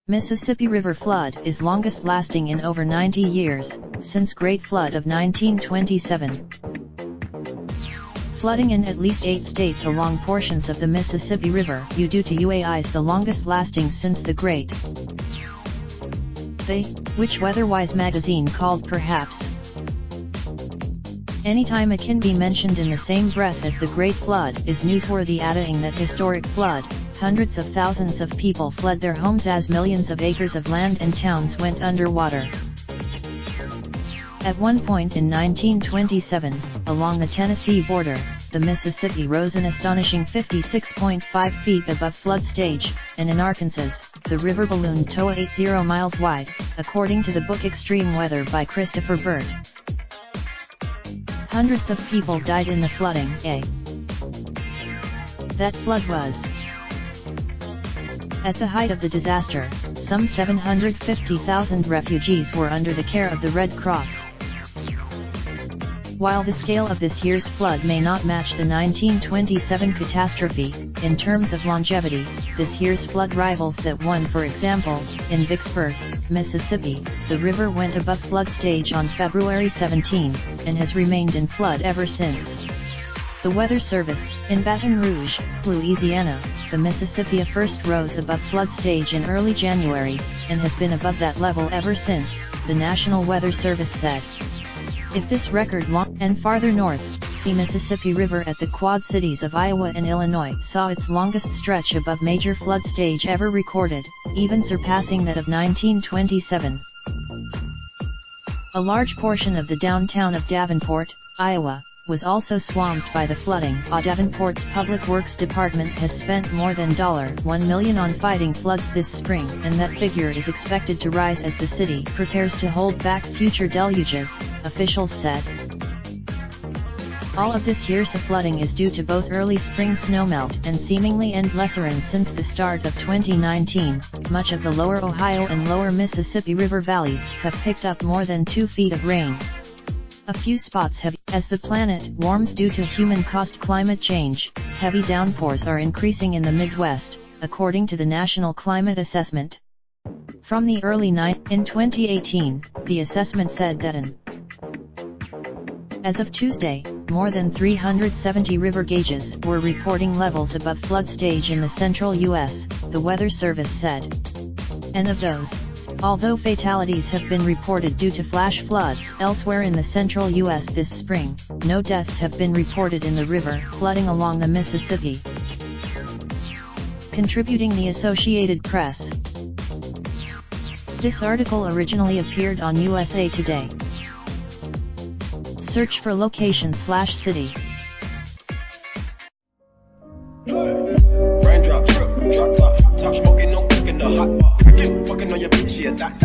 Mississippi River flood is longest lasting in over 90 years, since Great Flood of 1927. Flooding in at least 8 states along portions of the Mississippi River due to UAIs, the longest lasting since the Great. Which Weatherwise magazine called perhaps anytime it can be mentioned in the same breath as the Great Flood is newsworthy, adding that historic flood, hundreds of thousands of people fled their homes as millions of acres of land and towns went underwater. At one point in 1927, along the Tennessee border, the Mississippi rose an astonishing 56.5 feet above flood stage, and in Arkansas, the river ballooned to 80 miles wide, according to the book Extreme Weather by Christopher Burt. Hundreds of people died in the flooding. That flood was. At the height of the disaster, some 750,000 refugees were under the care of the Red Cross. While the scale of this year's flood may not match the 1927 catastrophe, in terms of longevity, this year's flood rivals that one. For example, in Vicksburg, Mississippi, the river went above flood stage on February 17, and has remained in flood ever since. The Weather Service, in Baton Rouge, Louisiana, the Mississippi first rose above flood stage in early January, and has been above that level ever since, the National Weather Service said. If this record long and farther north, the Mississippi River at the Quad Cities of Iowa and Illinois saw its longest stretch above major flood stage ever recorded, even surpassing that of 1927. A large portion of the downtown of Davenport, Iowa, was also swamped by the flooding. Davenport's Public Works Department has spent more than $1 million on fighting floods this spring, and that figure is expected to rise as the city prepares to hold back future deluges, officials said. All of this year's flooding is due to both early spring snowmelt and seemingly endless rain since the start of 2019. Much of the lower Ohio and lower Mississippi River valleys have picked up more than 2 feet of rain. A few spots have, as the planet warms due to human-caused climate change, heavy downpours are increasing in the Midwest, according to the National Climate Assessment. From the early in 2018, the assessment said that as of Tuesday, more than 370 river gauges were reporting levels above flood stage in the central U.S., the Weather Service said. And of those, although fatalities have been reported due to flash floods elsewhere in the central U.S. this spring, no deaths have been reported in the river flooding along the Mississippi. Contributing the Associated Press. This article originally appeared on USA Today. Search for location/city. Raindrop, drop top, top smoking, no cooking the hot pot. Fucking on your bitch, yeah, that.